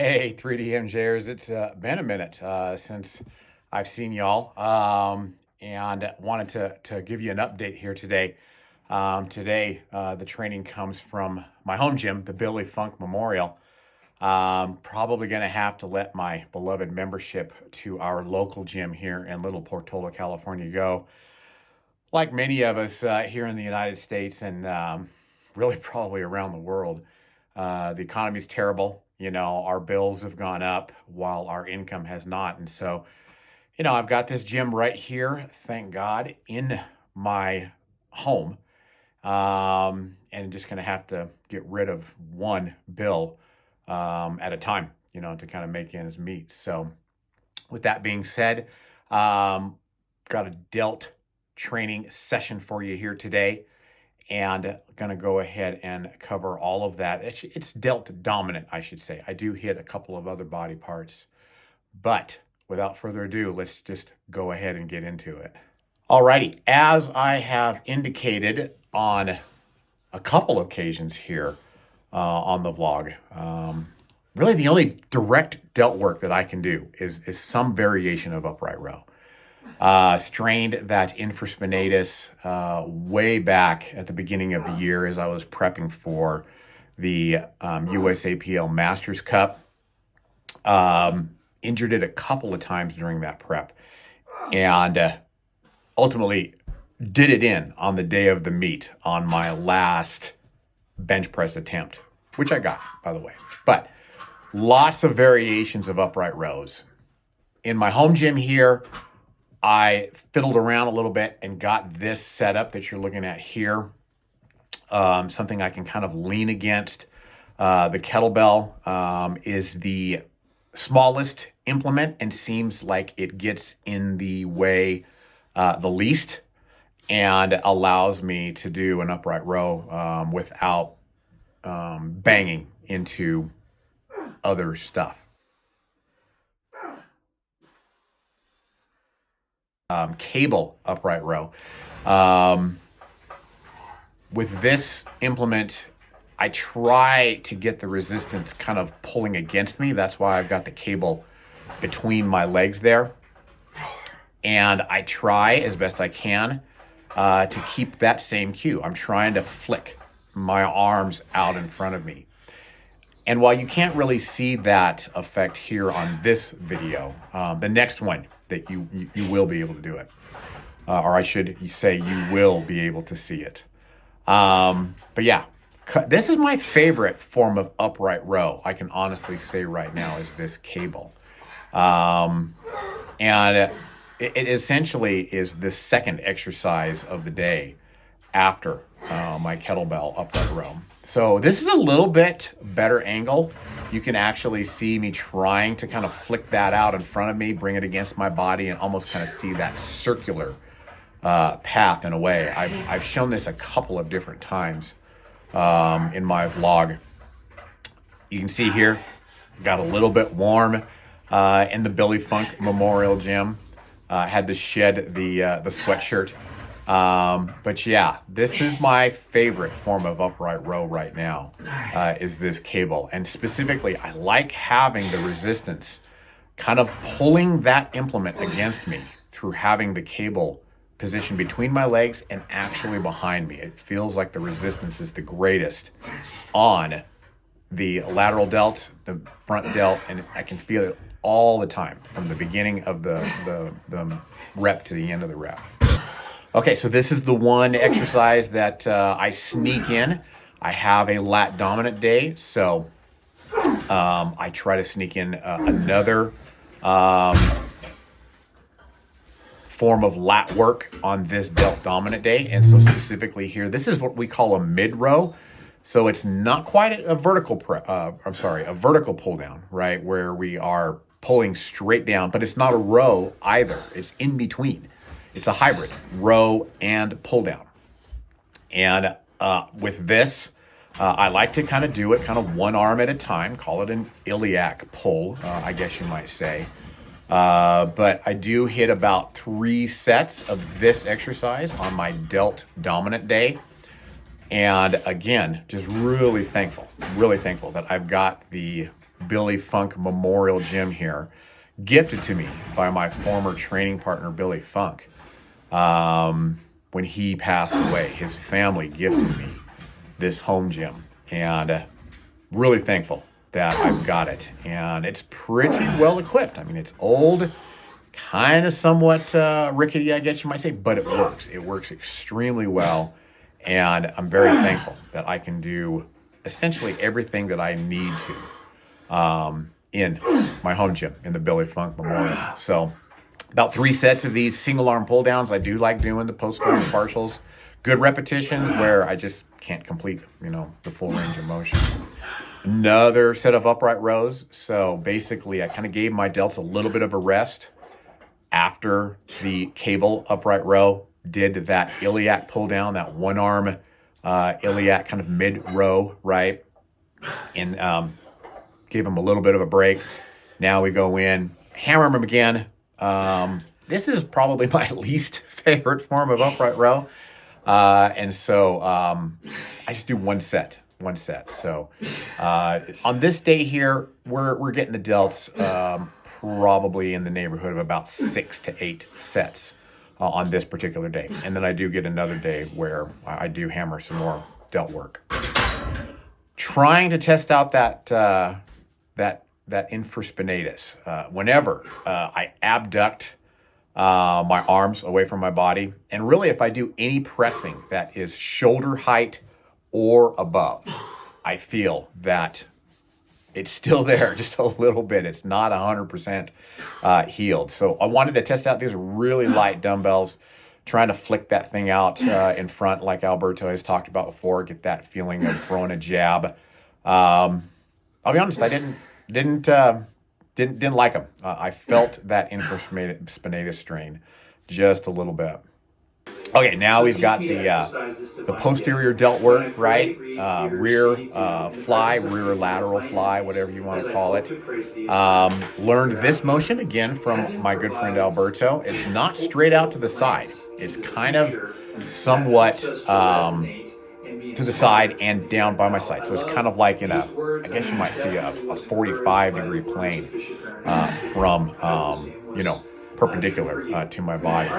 Hey, 3DMJers, it's been a minute since I've seen y'all, and wanted to give you an update here today. Today, the training comes from my home gym, the Billy Funk Memorial. Probably going to have to let my beloved membership to our local gym here in Little Portola, California go. Like many of us here in the United States and really probably around the world, the economy is terrible. Our bills have gone up while our income has not. And so, I've got this gym right here, thank God, in my home. And just going to have to get rid of one bill at a time, to kind of make ends meet. So with that being said, got a Delt training session for you here today, and going to go ahead and cover all of that. It's Delt Dominant, I should say. I do hit a couple of other body parts, but without further ado, let's just go ahead and get into it. Alrighty, as I have indicated on a couple occasions here on the vlog, really the only direct delt work that I can do is some variation of upright row. Strained that infraspinatus way back at the beginning of the year as I was prepping for the USAPL Masters Cup. Injured it a couple of times during that prep, and ultimately did it in on the day of the meet on my last bench press attempt, which I got, by the way. But lots of variations of upright rows. In my home gym here, I fiddled around a little bit and got this setup that you're looking at here. Something I can kind of lean against. The kettlebell is the smallest implement and seems like it gets in the way the least, and allows me to do an upright row without banging into other stuff. Cable upright row. With this implement, I try to get the resistance kind of pulling against me. That's why I've got the cable between my legs there. And I try as best I can to keep that same cue. I'm trying to flick my arms out in front of me. And while you can't really see that effect here on this video, the next one that you will be able to do it. Or I should say you will be able to see it. But yeah, this is my favorite form of upright row. I can honestly say right now is this cable. And it essentially is the second exercise of the day after my kettlebell upright row. So this is a little bit better angle. You can actually see me trying to kind of flick that out in front of me, bring it against my body, and almost kind of see that circular path in a way. I've shown this a couple of different times in my vlog. You can see here, got a little bit warm in the Billy Funk Memorial Gym. Had to shed the sweatshirt. But yeah, this is my favorite form of upright row right now, is this cable. And specifically, I like having the resistance kind of pulling that implement against me through having the cable positioned between my legs and actually behind me. It feels like the resistance is the greatest on the lateral delt, the front delt, and I can feel it all the time from the beginning of the rep to the end of the rep. Okay, so this is the one exercise that I sneak in. I have a lat dominant day, so I try to sneak in another form of lat work on this Delt Dominant day. And so specifically here, this is what we call a mid row. So it's not quite a vertical a vertical pull down, right? Where we are pulling straight down, but it's not a row either. It's in between. It's a hybrid, row and pull down. And with this, I like to kind of do it kind of one arm at a time, call it an iliac pull, I guess you might say. But I do hit about 3 sets of this exercise on my Delt Dominant day. And again, just really thankful that I've got the Billy Funk Memorial Gym here, gifted to me by my former training partner, Billy Funk. When he passed away, his family gifted me this home gym, and really thankful that I've got it. And it's pretty well equipped. I mean, it's old, kind of somewhat rickety, I guess you might say, but it works. It works extremely well. And I'm very thankful that I can do essentially everything that I need to in my home gym in the Billy Funk Memorial. So about 3 sets of these single arm pull downs. I do like doing the post and partials. Good repetitions where I just can't complete, the full range of motion. Another set of upright rows. So basically I kind of gave my delts a little bit of a rest after the cable upright row. Did that iliac pull down, that one arm iliac kind of mid row, right? And gave him a little bit of a break. Now we go in, hammer him again. This is probably my least favorite form of upright row. And so I just do one set. So on this day here, we're getting the delts probably in the neighborhood of about 6 to 8 sets on this particular day. And then I do get another day where I do hammer some more delt work. Trying to test out that infraspinatus. Whenever I abduct my arms away from my body, and really if I do any pressing that is shoulder height or above, I feel that it's still there just a little bit. It's not 100% healed. So I wanted to test out these really light dumbbells, trying to flick that thing out in front like Alberto has talked about before, get that feeling of throwing a jab. I'll be honest, I didn't like them. I felt that infraspinatus strain just a little bit. Okay, now we've got the posterior delt work, right? Rear fly, rear lateral fly, whatever you want to call it. Learned this motion again from my good friend Alberto. It's not straight out to the side. It's kind of somewhat to the side and down by my side. So it's kind of like in I guess you might see a 45-degree plane from, perpendicular to my body.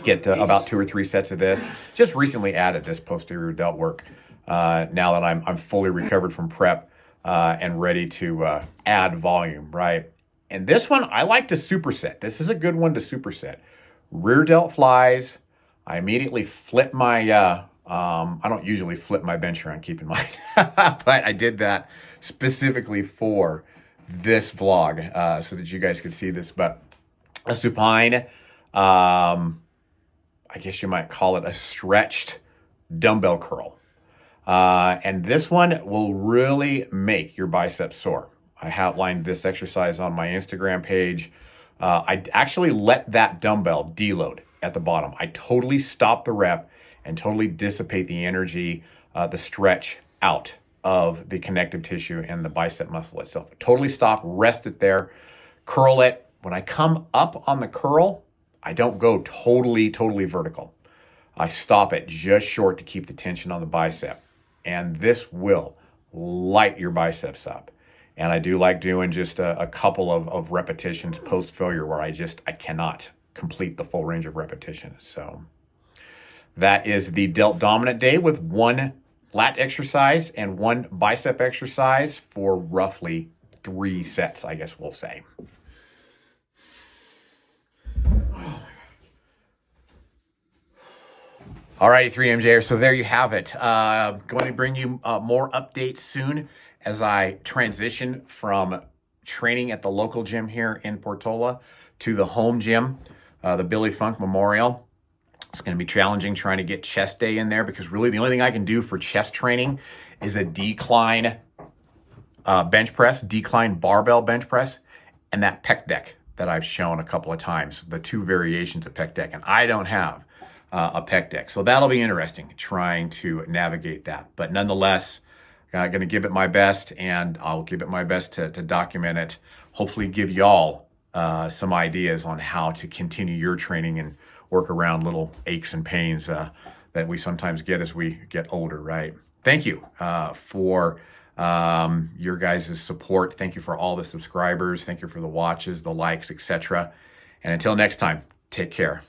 Get about 2 or 3 sets of this. Just recently added this posterior delt work now that I'm fully recovered from prep and ready to add volume, right? And this one, I like to superset. This is a good one to superset. Rear delt flies. I immediately flip my, I don't usually flip my bench around, keep in mind, but I did that specifically for this vlog so that you guys could see this. But a supine, I guess you might call it a stretched dumbbell curl. And this one will really make your biceps sore. I outlined this exercise on my Instagram page. I actually let that dumbbell deload at the bottom. I totally stop the rep and totally dissipate the energy, the stretch out of the connective tissue and the bicep muscle itself. Totally stop, rest it there, curl it. When I come up on the curl, I don't go totally vertical. I stop it just short to keep the tension on the bicep. And this will light your biceps up. And I do like doing just a couple of repetitions post-failure where I cannot complete the full range of repetitions. So that is the Delt Dominant day with 1 lat exercise and 1 bicep exercise for roughly 3 sets, I guess we'll say. All righty, 3MJers, so there you have it. Going to bring you more updates soon as I transition from training at the local gym here in Portola to the home gym, the Billy Funk Memorial. It's going to be challenging trying to get chest day in there because really the only thing I can do for chest training is a decline bench press, decline barbell bench press, and that pec deck that I've shown a couple of times, the 2 variations of pec deck. And I don't have a pec deck. So that'll be interesting trying to navigate that. But nonetheless, I'm going to give it my best, and I'll give it my best to document it. Hopefully give y'all some ideas on how to continue your training and work around little aches and pains that we sometimes get as we get older, right? Thank you for your guys' support. Thank you for all the subscribers. Thank you for the watches, the likes, etc. And until next time, take care.